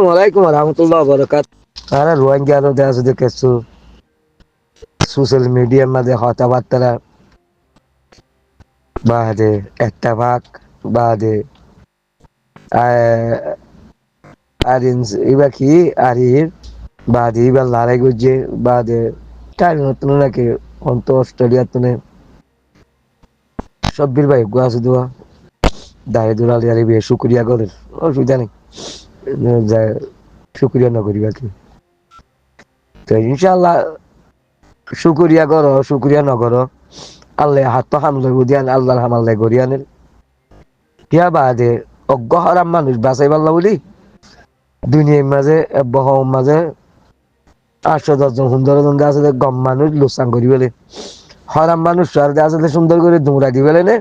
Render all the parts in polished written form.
আলাইকুম রহমতুল্লাহ বরকাত। আরে রোহিঙ্গা দেওয়া যদি কিছু সোশ্যাল মিডিয়ার মাঝে কথাবার্তা বাদে একটা ভাগ বাদে আর এবার কি আর বাদে এবার লড়াই করছে বাদে টাইম হতো নাকি অন্ত অস্ট্রেলিয়া তুনে সব্বির ভাই গোয়া শুধু দাঁড়িয়ে দৌড়ালি আর বিয়ে শুক্রিয়া করে অসুবিধা নেই শুক্রিয়া না করি বাকি তো ইনশাল্লাহ শুক্রিয়া করো শুক্রিয়া ন করো আল্লাহ হাত হামলে বুঝিয়ান আল্লাহর হামাল্লাই গরিয়ানের কিয়া বাদে অজ্ঞ হারাম মানুষ বাঁচাই পারলা বলি দুনিয়ার মাঝে বহম মাঝে 810 জন সুন্দর জন আছে গম মানুষ লোসান করি বলে হরাম মানুষ আছে সুন্দর করে দৌড়া দি বলে নে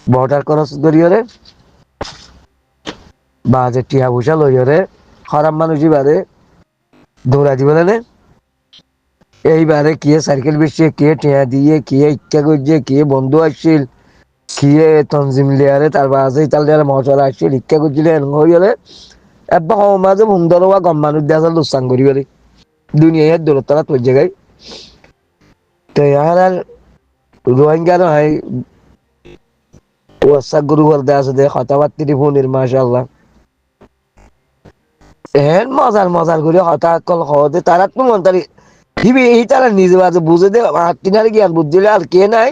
বর্ডার ক্রস করিয়রে বাজে টিয়া পয়সা লইয়রে হরাম মানুষই বাদে দৌড়া দি বলে নে এইবারে কে সাইকেল বেশি কে টিয়া দিয়ে কে ইচ্ছা করছে কে বন্ধু আসছিল কে তনজিম লিয়ারে তার বাজে ইতালিয়ার মশলা আসছিল ইচ্ছা করছিল হয়ে গেলে এবার মাঝে সুন্দর হওয়া গম মানুষ দেখা লোসান করি বলে দুনিয়ার দৌড়তারা তোর জায়গায় তো আর রোহিঙ্গা নয় ওয়াসা গুরু বলতে আছে যে কথাবার্তি ফোনের মাশাআল্লাহ হেন মজার মজার করে হঠাৎ কল হতে তারা তো মন তারি হিবি এই তারা নিজে বাজে বুঝে দে কিনারে জ্ঞান বুঝলে আর কে নাই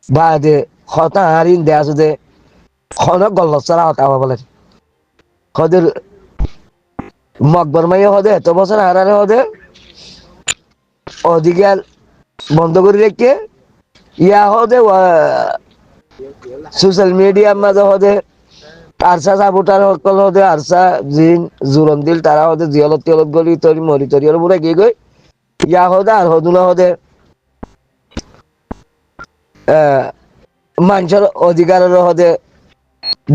বাদে হতা হারিন দে আছে যে খনক গল্ল ছাড়া হতা বলে হদের মকবর মাইয়া হদে এত বছর হারারে হদে অধিকার বন্ধ করে রেখে ইয়া হদে সোশ্যাল মিডিয়ার মাঝে হদে আরসা সাপোর্টার সকল হদে আরসা জিন জুরন দিল তারা হদে জিয়লত টিয়লত গলি তরি মরি তরি পুরা গিয়ে গই ইয়া হদে আর হদুলা হদে মানুষের অধিকারের হদে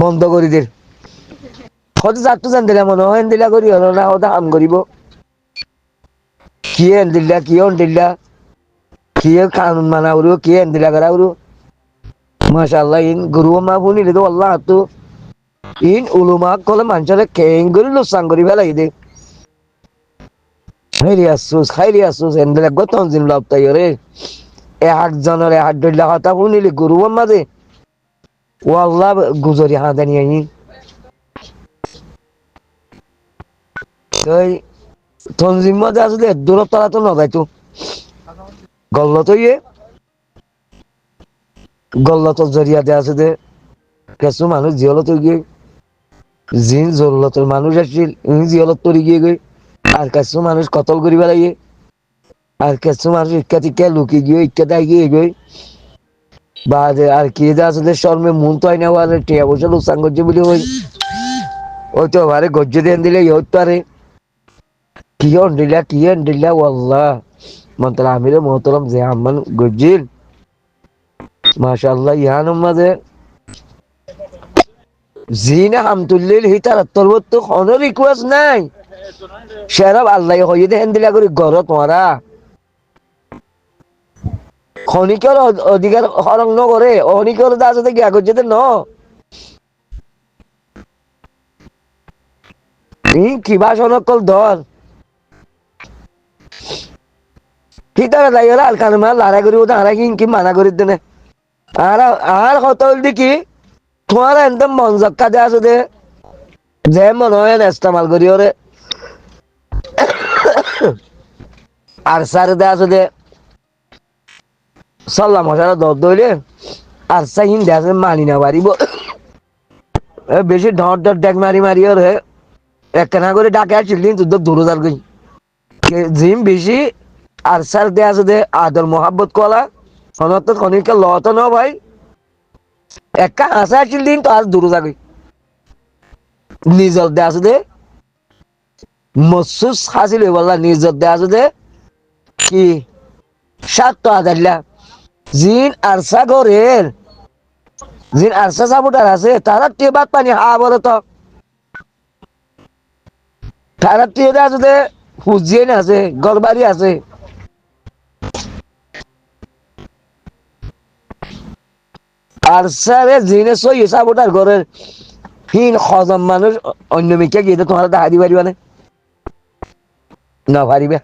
বন্ধ করে দিল হতে যাত্রা জান দিলা মনে হয় দিলা করি হলো না হতে হাম করিব কি দিল্লা কি দিল্লা কি কানুন মানা উড়ো কি দিলা করা উড়ো মাশাআল্লাহ ইন গুরু মা ফুনি তো আল্লাহ তো ইন উলুমা কলে মানুষের কেং করে লোসান করি ফেলাই দে খাইরি আসুস এন্ডলে গতন জিন লাভ তাই রে একজনের হাত ধরলে কথা শুনিলি গুরু মাঝে ও আল্লাহ গুজরি হাঁদানি আই ওই তনজিম মাঝে আসলে দূরত তারা তো নগাই তো গল্লত ইয়ে গল্লত জরিয়া দে আছে দে কিছু মানুষ জিয়লত গিয়ে জিন জরুরতের মানুষ আসছিল জিয়লত তরি গিয়ে গই আর কিছু মানুষ কতল করিবা লাগে আর কিছু মানুষ ইচ্ছা টিকা লুকি গিয়ে ইচ্ছা দায় গিয়ে গই বা আর কি আসলে শর্মে মন তো হয় না আর টিয়া বসে লোকসান করছে বলে ওই তো আরে গজ্জ দেন দিলে হতে পারে কি দিলা ওয়াল্লাহ মন্তর আমিরে মোহতরম যে আম্মান গজ্জিল মাশাআল্লাহ ইহানুম মাঝে জিনা হামতুল্লিল হিতার তরবত কোনো রিকোয়েস্ট নাই সেরব আল্লাহ হয়ে দেন দিলা করি ঘর তোমারা খনিকর অধিকার হরং নগরে অনিকর দাস গিয়া করছে ন কিবা সনকল ধর হিতারা যাই আল কানমা লড়াই করি ওটা হারা কি মানা করি দেনে আর কত দেখি তোমার একদম মন জক্কা দেওয়া আছে যে মনে হয় ইস্তেমাল করি ওরে আর সারে দেওয়া আছে সাল্লাম মশারা দর দইলে আর সাইন দেওয়া আছে মানি না পারিব বেশি ঢট ঢট ডেক মারি মারি ওরে একখানা করে ডাকে আসছিল কিন্তু দূর যার গই জিম বেশি আর সার দেওয়া আছে আদর মোহাব্বত কলা হনত খনিকে লত ন ভাই একা হাসা আসছিল দিন তো আর দূর যাগই নিজর দেওয়া আছে মসুস হাসিল বললা নিজর দেওয়া আছে কি 7,000 জিন আরসা ঘরের জিন আরসা সাপোর্টার আছে তারা টেবাত পানি হা বলে তো তারা টেবে আছে হুজিয়েন আছে গড়বাড়ি আছে আর স্যারে জিনে সই সাপোর্টার ঘরের হিন হজম মানুষ অন্য মিকে গিয়ে তোমার দেখা দি পারিবা না পারিবা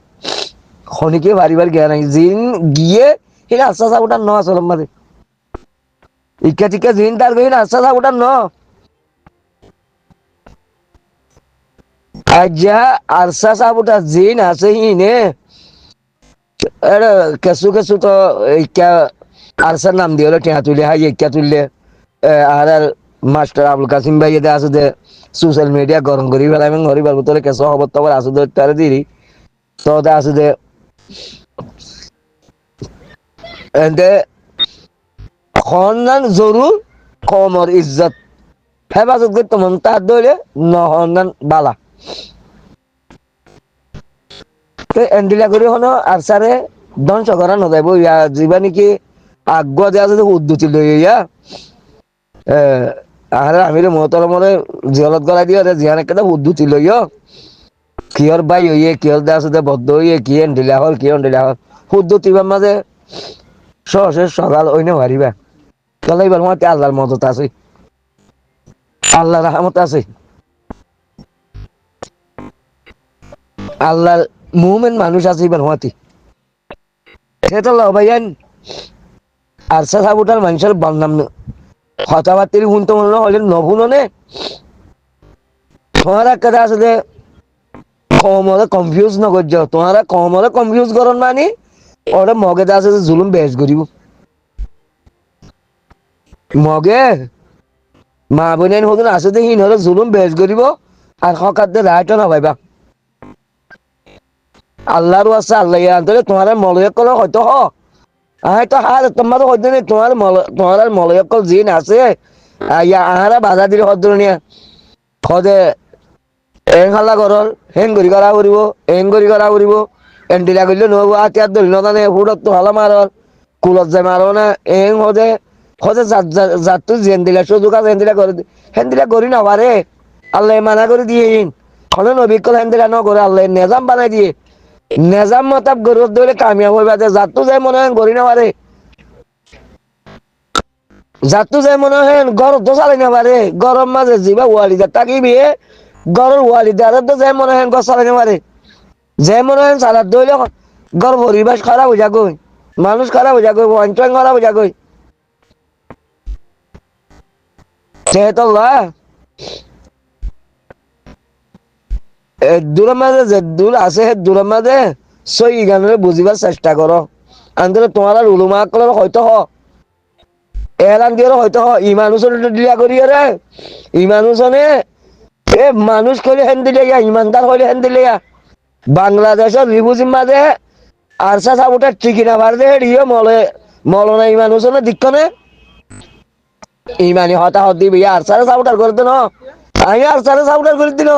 খনিকে পারিবার জ্ঞান নাই জিন গিয়ে হিন আস্তা সাবুটার ন আসলাম মাঝে ইকা টিকা জিন তার গিয়ে আস্তা সাবুটার ন আজ্ঞা আরসা সাবুটা জিন আছে হিনে এর কেসু কেসু তো ইকা আরসার নাম দিয়ে হলো টিয়া তুলে হাই ইকা তুললে আর আর মাস্টার আবুল কাসিম ভাই এতে আছে যে সোশ্যাল মিডিয়া গরম করি ফেলাই এবং হরিবার ভিতরে কেসু খবর টবর আছে যে তারে দিরি তো ওতে আছে যে এতে খন্দান জরুর কমর ইজ্জত হেফাজত করতে মন তার দইলে নহন্দান বালা এন্ডিলা করে হনো আর স্যারে ধ্বংস করা নযাইব ইয়া যিবা নেকি আগ্য দেওয়া যদি উদ্যুতি লই ইয়া আহারে আমিরে মহতর মরে জিয়ালত গলা দিয়ে জিয়ান একটা উদ্যুতি লইও কিয়র বাই হইয়ে কিয়র দে আছে বদ্ধ হইয়ে কি এন্ডিলা হল কি এন্ডিলা হল উদ্যুতিবার মাঝে সহসে সকাল ওইনে হারিবা তাহলে এবার মাতে আল্লাহর মদত আছে আল্লাহর রহমত আছে আল্লাহর মুমিন মানুষ আছে এবার মাতি সেটা লবাইয়ান আর সাবুটার মানুষের বদনাম কথাবার্তির শুনতে মনে হলে নভুননে তোমার একটা আছে যে কমরে কনফিউজ নগর্য তোমারা কমরে কনফিউজ করন মানে ওরা মগে আছে যে জুলুম বেশ করিব মগে মা বোনের হতুন আছে যে হিন হলে জুলুম বেশ করিব আর হকারদের রায়টা না ভাইবা আল্লাহরও আছে আল্লাহ আন্তরে তোমার মলয়কল হয়তো তো হার তোমার হয়তো নেই তোমার মলয়কল জিন আছে আহারা বাধা দিলে হদ্র নিয়া সদে এং হাল্লা করল হেং গড়ি করা কৰিব এং গড়ি করা কৰিব এন্ডিলা করলে নহব আতিয়ার ধরি নানে ফুটত তো হালা মারল কুলত যায় মারো না এং সদে সদে জাত তো জেন দিলা সুযোগ আছে হেন্দিলা করি না পারে আল্লাহ মানা করে দিয়ে খনে নবিকল হেন্দিলা ন করে আল্লাহ নেজাম বানাই দিয়ে নেজাম মতাব গরুর দলে কামিয়াব হইবা যে জাতু যায় মনে হয় গড়ি না পারে জাতু যায় মনে হয় গরম তো চালাই না পারে গরম মাঝে যিবা ওয়ালিদার তাকিবি গরুর ওয়ালিদার তো যায় মনে হয় গছ চালাই না পারে যে মনে হয় চালার দইলে গর পরিবেশ খারাপ হয়ে যাগই মানুষ খারাপ হয়ে যাগই অঞ্চল খারাপ হয়ে যাগই সেহেতু দূরের মাঝে যে দূর আছে সে দূরের মাঝে সই গানের বুঝিবার চেষ্টা করো আন্দোলন তোমার আর উলুমা কলার হয়তো এলান দিয়ে হয়তো ইমানুষন ডিলা করি রে ইমানুষনে এ মানুষ কইলে হেন দিলে ইমানদার হইলে হেন দিলে বাংলাদেশের রিবুজির মাঝে আরসা সাবুটা ঠিকিনা ভারতে হেডিও মলনা ইমানুষনে দিক্ষণে ইমানি হতাহত দিবি আরসারে সাবুটার করে দিন আমি আরসারে সাবুটার করে দিন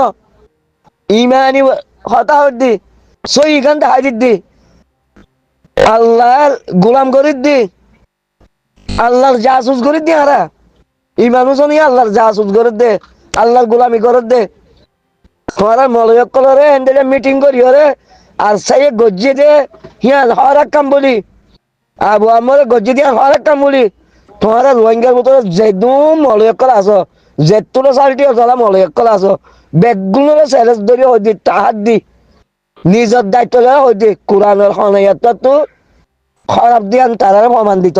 ইমানি হতাহত দি সই ইখান দেখাই দি আল্লাহর গোলাম করে দি আল্লাহর জাসুস করে দি হারা ইমানুষনি আল্লাহর জাসুস করে দে আল্লাহর গোলামি করে দে তোমার মলয়ক কলরে এন্ডে মিটিং করি হরে আর সাই গজ্জি দে হিয়ান হর এক কাম বলি আবু আমরে গজ্জি দিয়া হর এক কাম বলি তোমার রোহিঙ্গার ভিতরে যেদুম মলয়ক কল আছো যেতুলো সালটি জ্বালা মলয়ক কল আছো বেগুলো সেরেস ধরে হইদি তাহার দি নিজের দায়িত্ব লয় হইদি কোরআনের খনাইয়াত তো খারাপ দিয়ান তারার প্রমাণ দিত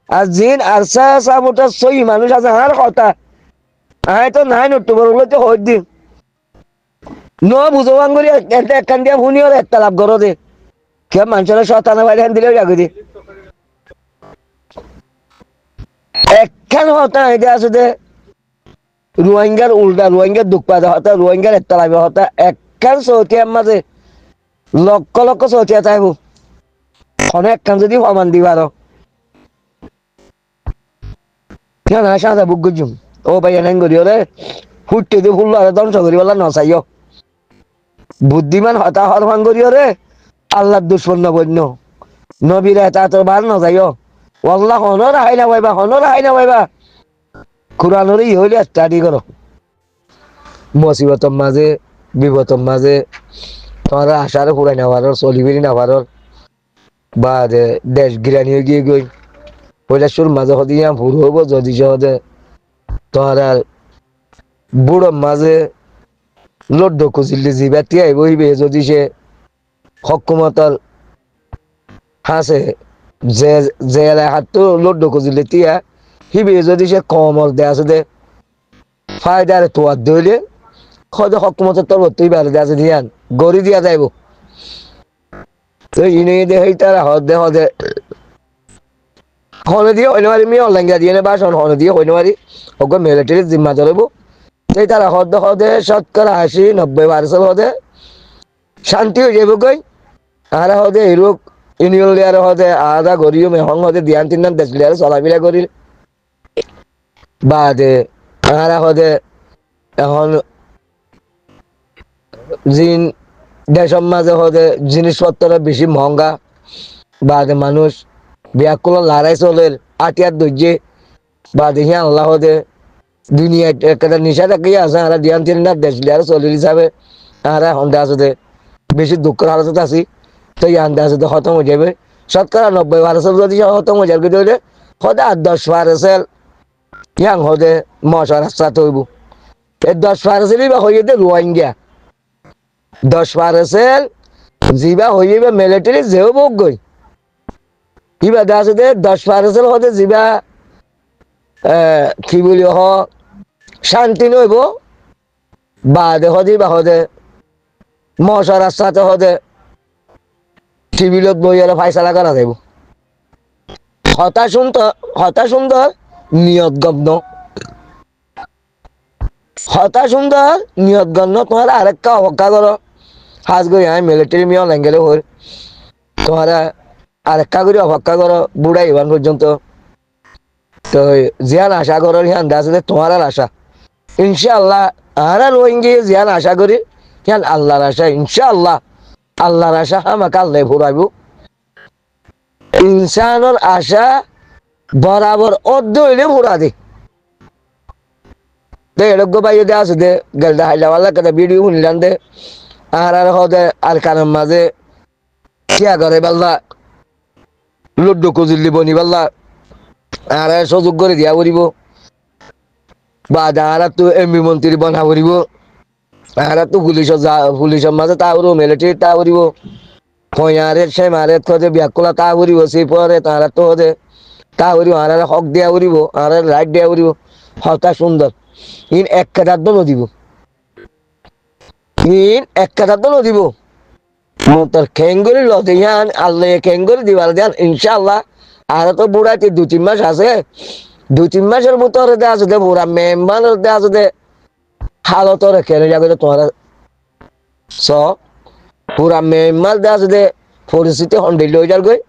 আর জিন আরসা সাবুটা সই মানুষ আছে আর কথা আয় তো নাই নটুবর গুলো তো হই দিন ন বুঝবান করি একখান দিয়া শুনি আর একটা লাভ করো দে কে মানুষের শতানা বাইরে দিলেও যাবে দি একখান হতা এটা আছে দে রোহিঙ্গার উল্টা রোহিঙ্গার দুঃখ পাতে হতা রোহিঙ্গার একটা লাভ হতা একখান চৌতিয়ার মাঝে লক্ষ লক্ষ চৌতিয়া চাইব খনে একখান যদি প্রমাণ দিবার কেন সাঁজা বুক গুজুম ও ভাই এনাই করি রে ফুটতে দিয়ে ফুল ধ্বংস করি বলা নচাইও বুদ্ধিমান হতাহর ভাঙ করি রে আল্লাহ দুষ্পন্ন বন্য নবীর এটা তোর বার নচাইও আল্লাহ হনর হাই না পাইবা কোরআনের ই হইলে স্টাডি করো মুসিবতর মাঝে বিপদর মাঝে তোমার আশারে ফুরাই না পারো চলিবিরি না পারো বা দেশ গিরানি হয়ে গিয়ে গই ওইটা সুর মাঝে হদিয়া ভুল হবো যদি সহজে তোমার বুড়ো মাঝে লড্ড খুঁজিলে জিবা তিয়াই বহিবে যদি সে হকুমতল হাসে যে যে হাতটো লড্ড খুঁজিলে তিয়া হিবে যদি সে কমল দে আছে দে ফায়দারে তোয়ার দইলে হয়তো হকুমতের তরফ তুই বেড়ে দেওয়া আছে দিয়ান গড়ি দিয়া যাইব তো ইনে দে হই তারা হদে হদে হনে দিয়ে হইনে মারি মি অনলাইন দিয়ে নে বাসন হনে দিয়ে হইনে মারি ওকে মিলিটারি জিম্মা ধরব এই তারা হদে হদে 80-90% হদে শান্তি হয়ে যাবে কই আর হদে হিরোক ইউনিয়ন লিয়ার হদে আদা গরিও মেহং হদে দিয়ান তিন নাম দেশ লিয়ার চলাফেরা করি বাদে আর হদে এখন জিন দেশের মাঝে হদে জিনিসপত্র বেশি মহঙ্গা বাদে মানুষ ব্যাকুল লড়াই চলে আটিয়ার দর্জে বাদে হিয়া আল্লাহ হদে দুনিয়া একটা নিশা থাকিয়ে আছে আর দিয়ান তিন না দেশ লিয়ার চলির হিসাবে আর হন্দে আছে বেশি দুঃখের হালতে আছি তো এই আন্দা আছে খতম হয়ে যাবে 90% যদি খতম হয়ে যাবে হইলে হদে 10% ইয়াং হদে মশা রাস্তা তৈব এই 10% বা হয়ে যেতে রোহিঙ্গা 10% জিবা হয়ে যাবে মিলিটারি যেও বোক গই ইবা আছে 10% হদে জিবা কি বলি হ শান্তি নইব বাদে হদে বা হদে মশা রাস্তাতে হদে টিভিলত বই আর ফাইসালা করা যাইব হতা সুন্দর নিয়ত গগ্ন হতা সুন্দর নিয়ত গণ্য তোমার আরেকটা অপেক্ষা করো হাজ গই আমি মিলিটারি মিয়া লেঙ্গেলে হই তোমারা আরেকটা করে অপেক্ষা করো বুড়া ইবান পর্যন্ত তো জিয়ান আশা করো হিয়ান দাস তোমার আশা ইনশাআল্লাহ আর রোহিঙ্গি জিয়ান আশা করি হিয়ান আল্লাহর আশা ইনশাআল্লাহ আল্লাহর আশা আমাকে আল্লাহ ফুরাইব ইনসানের আশা বরাবর অর্ধ হইলে ফুরা দে এরকম বাইরে দে আছে দে গেলদা হাইলাওয়ালা কেটে ভিডিও শুনলাম দে আর হদে আর কানের মাঝে কিয়া করে বেলদা লুড্ডু কুজিলি বনি বেলদা আর সুযোগ করে দিয়া করিব বা আর তো এমপি মন্ত্রী বনা করিব আর তো পুলিশের মাঝে তা করব মিলিটারি তা করিব ফয়ারে সে মারে খোঁজে ব্যাকুলা তা করিব সেই পরে তারা তো হদে তা করিব আর হক দিয়া করিব আর লাইট দিয়া করিব হতা সুন্দর ইন এক কাটার দল দিব ইন এক কাটার দল দিব তোর খেঙ্গুরি লতে ইয়ান আল্লাহ খেঙ্গুরি দিবার দেন ইনশাআল্লাহ আর তো বুড়াতে 2-3 মাস আছে 2-3 মাসের ভিতরে দে আছে দে বুড়া মেম্বারের দে আছে দে হালত রেখে যাবে তোমার স পুরা মেম্বার দে আছে দে পরিস্থিতি হন্ডে লই যার গই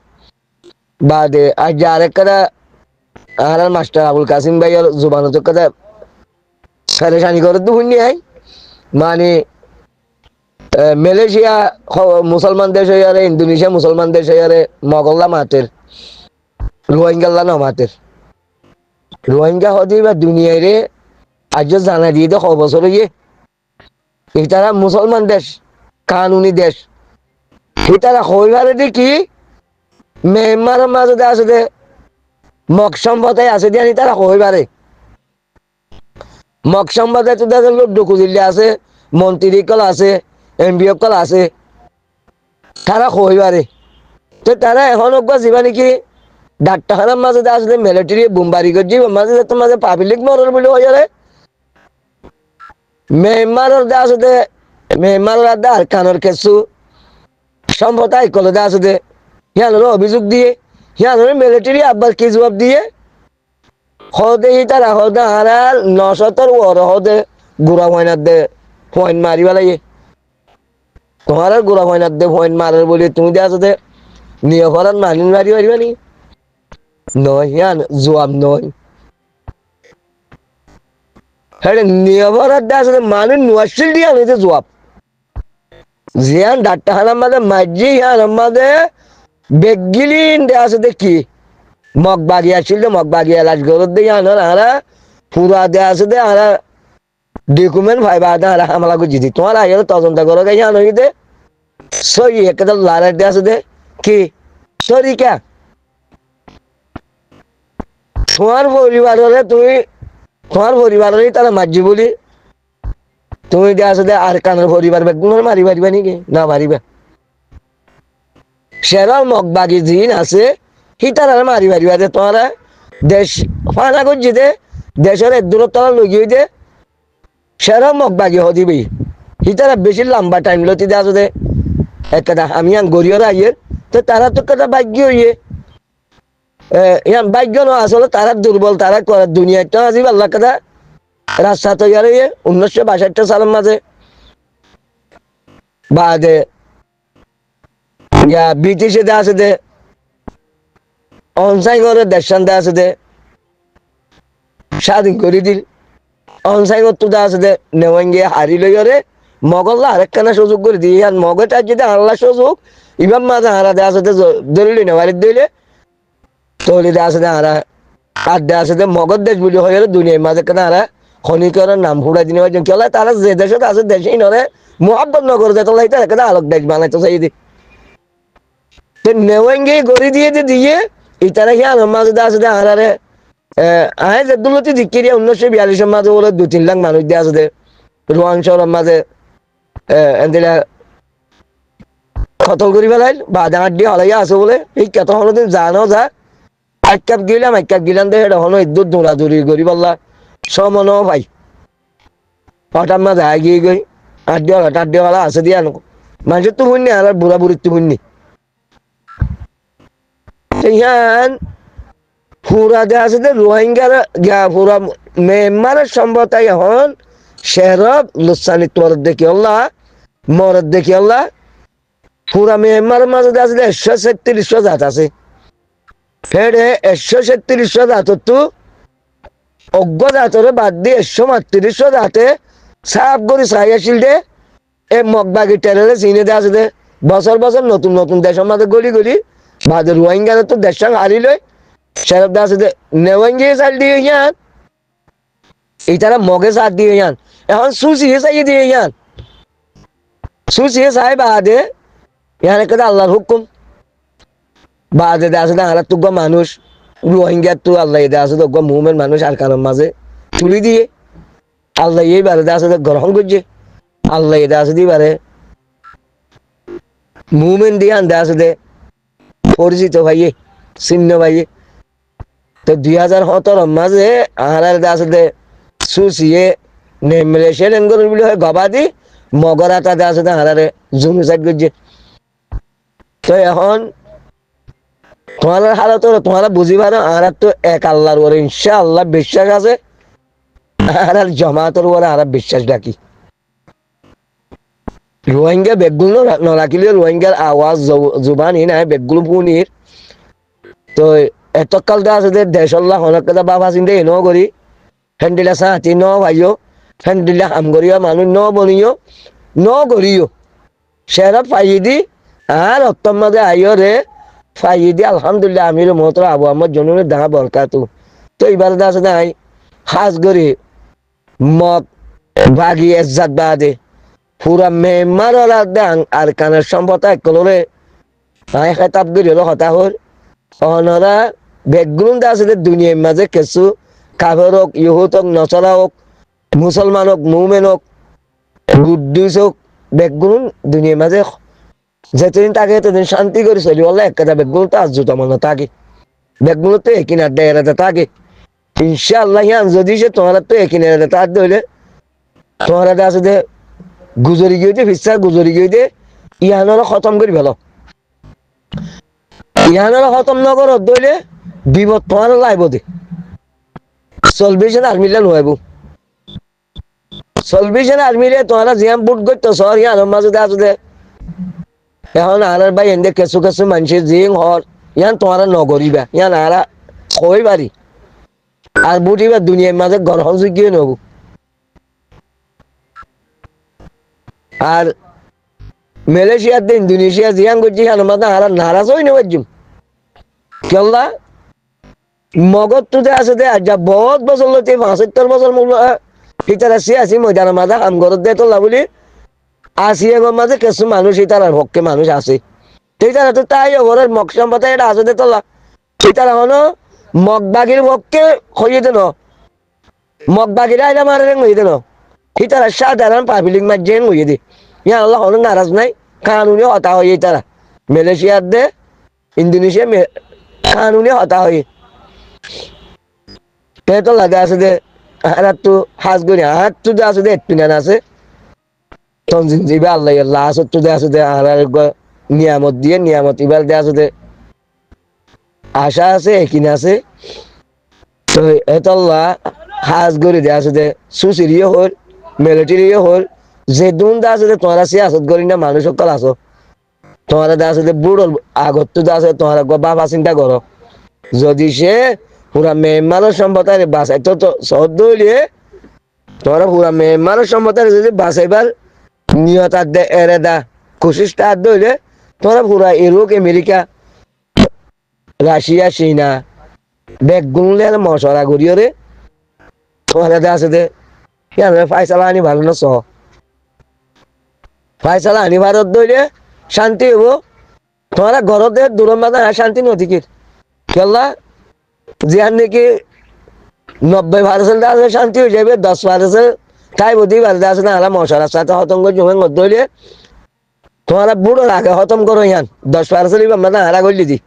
বাদে আজ যার একটা আর মাস্টার আবুল কাসিম ভাই আর জুবানত কথা পরেশানি করে তো শুনি আই মানে মালয়েশিয়া মুসলমান দেশ হয়ে আরে ইন্দোনেশিয়া মুসলমান দেশ হয়ে আরে মগল্লা মাতের রোহিঙ্গাল্লা না মাতের রোহিঙ্গা হদি বা দুনিয়ায় রে আজ জানা দিয়ে দে বছর ইয়ে এটারা মুসলমান দেশ কানুনি দেশ এটারা হইবারে দেখি মেম্বারের মাঝে আছে দে মক সম্পদায় আছে দিয়ে তারা হইবারে মক সম্পদায় তো দেখেন লড্ডু খুঁজিলে আছে মন্ত্রী কল আছে এমপি কল আছে তারা হইবারে তো তারা এখন যাবা নাকি ডাক্তারখানার মাঝে আসলে মিলিটারি বোমবারি করছি মাঝে মাঝে পাবলিক মরর বলে হয়ে যাবে মেম্বারের দে আছে মেম্বারের দে আর কানের কেসু সম্পদায় কলে দে আছে হিয়ানোর অভিযোগ দিয়ে হিয়ানোর মিলিটারি আব্বার কি জবাব দিয়ে হদে তারা হদে আর 900 ওর হদে গুড়া পয়নার দে পয়েন্ট মারিবা লাগে তোমার গুড়া পয়নার দে পয়েন্ট মারার বলে তুমি দে আছে নিয়ে ফরান মানি মারি মারিবা নি নয় হিয়ান জবাব নয় হ্যাঁ নিয়ে ফরার দে আছে মানুষ নোয়াশিল দিয়ে আমি জবাব জিয়ান ডাক্তারখানার মাঝে মাঝি হিয়ান মাঝে বেগিলিন দে আছে কি মগ বাগি আসছিল মগ বাগি এলাচ গরত দিয়ে আনার আরা পুরা দে আছে দে আরা ডকুমেন্ট ভাইবা দে আরা হামলা করে দিই তোমার আগে তদন্ত করো গে আনো দে সরি একটা লারার দে আছে দে কি সরি কে তোমার পরিবারের তুমি তোমার পরিবারেরই তারা মাঝি বলি তুমি যে আসলে আর কানের পরিবার বেগুন মারি পারিবা নাকি না পারিবা সেরার মগবাগি জিন আছে হিতার আর মারি পারিবা যে তোমারা দেশ ফানা করছি দে দেশের দূরত্ব লগিয়ে দে সেরা মগবাগি হদিবি হিতারা বেশি লম্বা টাইম লতি দে আসলে একটা আমি আন গরিয়র আইয়ের তো তারা তো একটা ভাগ্য হইয়ে ইয়ান ভাগ্য ন আসলে তারা দুর্বল তারা করে দুনিয়াটা আজিব আল্লাহ কথা রাস্তা তৈরি হয়ে 1962 সালের মাঝে বাদে ব্রিটিশে দে আছে দে অনসাই করে দেশান দে আছে দে স্বাধীন করে দিল অনসাই করতো দে আছে দে নেওয়াঙ্গে হারি লইরে মগল্লা আরেকখানা সুযোগ করে দিয়ে আর মগটা যদি আল্লাহ সুযোগ ইমাম মাঝে হারা দে আছে দলিল নেওয়ারি দিলে তলি দে আছে দে হারা আর দে আছে দে মগর দেশ বলি হয়ে গেল দুনিয়ার মাঝে কেন হারা খনিকরের নাম ফুড়াই দিনে কেলা তারা যে দেশে আছে দেশেই নরে মোহাব্বত নগর দে তোলা এটা একটা আলোক দেশ বানাইতো চাই দি নেওয়াঙ্গে গড়ি দিয়ে দিয়ে ইতারা কি আমার মাঝে আছে দে হারারে আহে যেদুলতি দিকিরিয়া 1942 মাঝে বলে 2-3 লাখ মানুষ দিয়ে আছে দে রোয়াং শহরের মাঝে এন্দিলা কত করি পেলাইল বাদা আড্ডি হলাইয়া আছে বলে এই কত হলো দিন জানো যা এক কাপ গিলাম দে এটা হলো ইদ্যুৎ দৌড়াদৌড়ি করি বললা সমন ভাই হঠাৎ মাঝে গিয়ে গই আড্ডি হলা আছে দিয়া নো মানুষের তো শুননি আর বুড়া বুড়ির তো শুননি ইয়ান পুরা দে আছে দে রোহিঙ্গার পুরা মেম্বারের সম্ভবত এখন শেরব লুসানি মরদ দেখি আল্লাহ মরদ দেখি আল্লাহ পুরা মেম্বারের মাঝে আছে 137 জাত আছে ফেরে 137 জাত তো অজ্ঞ জাতরে বাদ দিয়ে 138 জাতে সাফ করে চাই আসিল দে এ মগবাগি টেরে চিনে দে আছে দে বছর বছর নতুন নতুন দেশের মাঝে গলি গলি বাদে রোহিঙ্গার তো দেশ সঙ্গে হারি লয় সেরব দে আছে দে নেওয়াঙ্গি চাল দিয়ে ইয়ান এই তারা মগে সাথ দিয়ে ইয়ান এখন সুচিয়ে চাইয়ে দিয়ে ইয়ান সুচিয়ে চাই বাদে ইয়ান একটা আল্লাহর হুকুম বাদে দে আছে দে আর তো মানুষ রোহিঙ্গার তো আল্লাহ দে আছে তো মুভমেন্ট মানুষ আর কারণ মাঝে তুলি দিয়ে আল্লাহ এইবারে দে আছে গ্রহণ করছে আল্লাহ দে আছে দিবারে মুভমেন্ট দিয়ে আনতে আছে দে পরিচিত ভাইয়ে চিহ্ন ভাইয়ে তো 2017 মাঝে আহার দে আছে দে সুচিয়ে নেমলেশন এনগর বলে হয় গবাদি মগরাটা দে আছে দে আহারে জুনুসাইড করছে তো এখন তোমার হালত তোমরা বুঝি পারো আর তো এক আল্লাহর ওরে ইনশাআল্লাহ বিশ্বাস আছে আর জমাতের ওরে আর বিশ্বাস রাখি রোহিঙ্গা বেগগুলো ন রাখিলে রোহিঙ্গার আওয়াজ জুবানি নাই বেগগুলো পুনির তো এতকাল দে আছে দেশল্লাহ অনেক কথা বাবা চিন্তা ন করি ফেন্ডিলা সাহাতি ন ভাইও ফেন্ডিলা কাম করিও মানুষ ন বনিও ন করিও সেরা পাই দি আর অত্তম মাঝে আইও রে ফাই দি আলহামদুলিল্লাহ আমির মহতর আবু আমার জন্য দেখা বরকাতু তো এবার আছে নাই হাজ করি মগ বাগি এজাত বাদে পুরা মেম্বার আর কানের সম্পতা একলরে আই খেতাব করি হলো হতা হল অনরা বেগগুন আছে দুনিয়ার মাঝে কিছু কাফের হোক ইহুদ হোক নচরা হোক মুসলমান হোক মুমেন হোক গুড্ডুস হোক বেগগুন দুনিয়ার মাঝে যেদিন তাকে এতদিন শান্তি করে চলি বললে একটা বেগগুলো তো আজ জুতো মনে থাকে বেগগুলো তো একিনার ডেরাতে থাকে ইনশাআল্লাহ ইয়ান যদি সে তোমার তো একিনার তার ধরলে তোমার আছে যে গুজরি গিয়ে ফিসা গুজরি গিয়ে ইহানোর খতম করি ভালো ইহানোর খতম নগর ধরলে বিপদ তোমার লাইব দে চলবি সে আর্মিলে নোয়াইব চলবি সে আর্মিলে তোমার জিয়াম বুট করতো সর ইয়ানোর মাঝে আছে যে এখন আর ভাই এনে কিছু কিছু মানুষের জিং হর ইয়ান তোমার নগরিবা ইয়ান আরা কই বাড়ি আর বুটিবা দুনিয়ার মাঝে গ্রহণ যোগ্য নব আর মালয়েশিয়ার ইন্দোনেশিয়া জিয়ান করছি ইয়ান মাঝে আরা নারাজ হই নেবাজুম কেল্লা মগজ তো আছে দে যা বহুত বছর লইতে 75 বছর মূল ভিতরে আসি ময়দানের মাঝে কাম করত দে তোলা বলি আসিয়া মাঝে কিছু মানুষ ইতার হককে মানুষ আছে সেইটারা তো তাই ওরের মগ সম্পদে এটা আছে তোলা সেইটারা হলো মগবাগির পক্ষে হইয়ে দেন মগবাগিরা এটা মারে হইয়ে দেন তারা সাধারণ পাবলিক মার্জেন হয়ে দে ইয়া আল্লাহ হন নারাজ নাই কানুনে হতা হয়ে তারা মালয়েশিয়ার দে ইন্দোনেশিয়া কানুনে হতা হয়ে তো লাগে আছে দে হাত তো হাজ করি হাত তো আছে দে একটু না আছে তনজিম জিবা আল্লাহ আল্লাহ আসত তো আছে দে আর নিয়ামত দিয়ে নিয়ামত ইবার দে আছে দে আশা আছে কিনা আছে তো এত আল্লাহ হাজ করে দে আছে দে সুসিরিও হল মিলিটারিও হল যে দুন দা আছে তোমরা সিয়াসত করি না মানুষ সকল আছো তোমরা দা আছে বুড়ো আগত তো আছে তোমরা বাবা চিন্তা করো যদি সে পুরা মেহমানের সম্পদের বাসাই তো সব দলিয়ে তোমরা পুরা মেহমানের সম্পদের যদি বাসাইবার নিয়ত আদে এরে দা কোশিশটা আদ দইলে তোমরা পুরা ইউরোপ আমেরিকা রাশিয়া চীনা বেগ গুনলে মশলা করিও রে তোমরা দা আছে ফাইসালা আনি ভালো না সহ ফাইসালা আনি ভারত দইলে শান্তি হবো তোমরা ঘরতে দূরম বাধা শান্তি নথিকির কেলা জিয়ার নাকি 90% আছে শান্তি হয়ে যাবে 10% তাই বুদ্ধি বাড়তে আছে না আলা মশলার সাথে হতম করে জমে মধ্যে হইলে তোমরা বুড়ো আগে হতম করো ইয়ান 10% আমরা না হারা করলি দি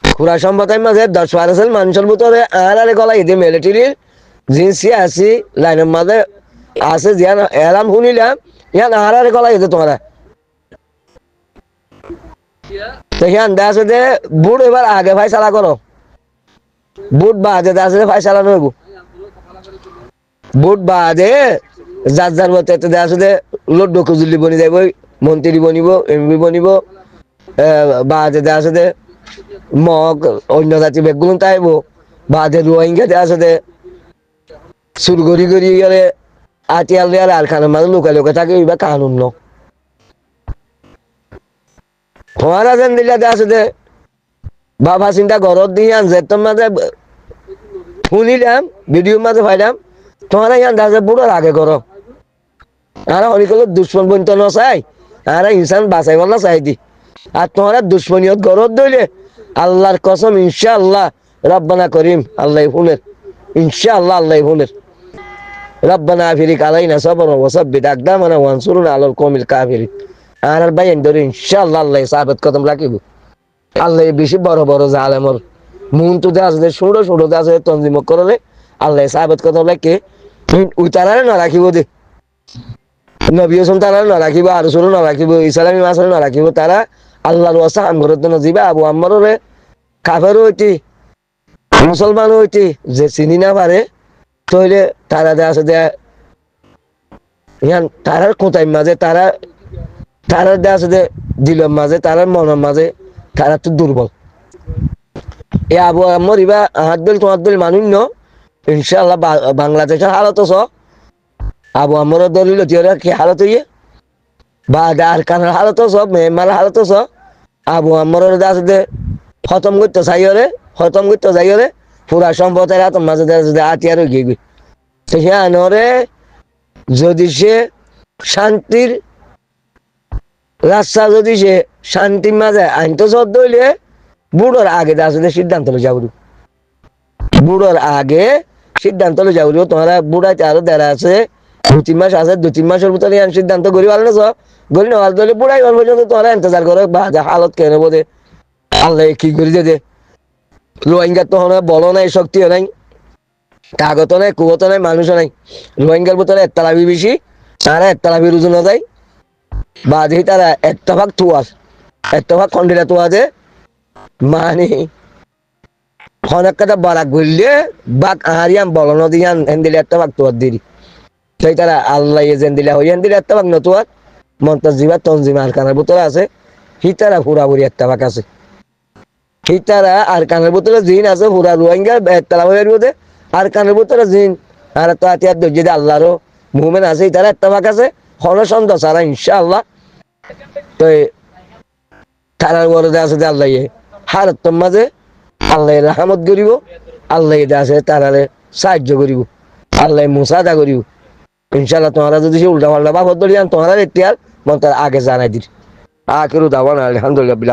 পুরা সম্পদের মাঝে 10% মানুষের ভিতরে আর গলা ইদে মিলিটারির জিন্সি আসি লাইনের মাঝে আছে জিয়ান এলাম শুনিলাম ইয়ান আর গলা ইদে তোমরা দেখেন দেখা যে বুট এবার আগে ভাই চালা করো বুট বাদে দেখা ভাই চালানো হইব বুট বাদে যার যার মতো দেখা যে লড্ডু খুজুলি বনি যাইব মন্ত্রী বনিব এমপি বনিব বাদে দেখা যে মগ অন্য জাতি বেগুলো তাইব বাদে রোহিঙ্গা দেখা যে সুর গড়ি গড়ি গেলে আটিয়াল দেয়ালে আর খানের মাঝে লুকা লুকা থাকে এবার কানুন ন তোমারা যেন দিলে আছে যে বাবা চিন্তা ঘরত দিয়ে আনছে তোর মাঝে শুনিলাম ভিডিওর মাঝে পাইলাম তোমারা ইয়ান দাসে বুড়োর আগে করো আর অনেকগুলো দুশ্মন বন্ত নচাই আর ইনসান বাঁচাইব না চাই দি আর তোমারা দুশ্মনীয়ত ঘরত দইলে আল্লাহর কসম ইনশাআল্লাহ রব্বানা করিম আল্লাহ শুনের ইনশাআল্লাহ আল্লাহ শুনের রব্বানা আফিরিক আলাইনা সবর ওয়াসাব্বিত আকদামানা ওয়ানসুরনা আলাল কওমিল কাফিরিন আর ভাই এন্ডরে ইনশাআল্লাহ আল্লাহ সাহাবত কদম রাখিব আল্লাহ বেশি বড় বড় জালেমর মুন তো আছে ছোট ছোট আছে তনজিম করলে আল্লাহ সাহাবত কদম রাখে উতারারে না রাখিব দে নবী হোসেন তারা না রাখিব আর রসুল না রাখিব ইসলামী মাসলে না রাখিব তারা আল্লাহর ওয়াসা আমগরত না যাবে আবু আম্মারে কাফের হইতি মুসলমান হইতি যে চিনি না পারে তইলে তারা আছে দে ইয়ান তারার কোথায় মাঝে তারা আছে যে দিলের মাঝে তারার মনের মাঝে তারা তো দুর্বল এ আবু আম্মর ইবা হাত বেল তোমার বেল মানুষ ন ইনশাআল্লাহ বাংলাদেশের হালত আবু আম্মর দলিল তিওরা কি হালত হইয়ে বা আর কানের হালত সব মেমার হালত আবু আম্মর আছে যে খতম করতে যাইরে পুরা সম্পদের হাতের মাঝে আতিয়ার হয়ে গিয়ে সে আনরে যদি সে শান্তির রাস্তা যদি সে শান্তির মাঝে আইন তো সব দইলে বুড়োর আগে আসলে সিদ্ধান্ত যাব বুড়োর আগে সিদ্ধান্ত যাব তোমরা বুড়াইতে আরো দেড়া আছে 2-3 মাস আছে 2-3 মাসের ভিতরে সিদ্ধান্ত করি পারলে গলি না দলে বুড়াই পর্যন্ত তোমরা ইন্তজার করো বা হালত কেন বোধে আল্লাহ কি করি দে রোহিঙ্গা তো বলো নাই শক্তিও নাই কাগত নাই কুগত নাই মানুষও নাই রোহিঙ্গার ভিতরে একতলাবি বেশি তারা একতলাবির ওজন যায় বাদে তারা একটা ভাগ খন্ডিরা তোয়া যে মানে অনেক কথা বারাক বললে বাঘ আহারিয়াম বলন দিয়ান হেন্দিলে একটা ভাগ তোয়ার দিদি সেই তারা আল্লাহ যেন দিলে হইয়ান দিলে একটা ভাগ নতুয়ার মন্তাজিবা তনজিমা আর কানের ভিতরে আছে হিতারা পুরাপুরি একটা ভাগ আছে হিতারা আর কানের ভিতরে জিন আছে পুরা রোহিঙ্গা একতলাবের মধ্যে আর কানের ভিতরে জিন আর তো আতিয়ার দর্জিদে আল্লাহরও মুভমেন্ট আছে তারা একটা ভাগ আছে হরসন্দ সারা ইনশাআল্লাহ তো তারার বড়দে আছে আল্লাহ হারত মাঝে আল্লাহ রাহমত করিব আল্লাহ আছে তারারে সাহায্য করিব আল্লাহ মুসাদা করিব ইনশাআল্লাহ তোমরা যদি সে উল্টা পাল্টা বাবদ ধরিয়ান তোমরা এতিয়ার মন তার আগে জানাই দির আখিরু দাওয়ানা আলহামদুলিল্লাহ বিল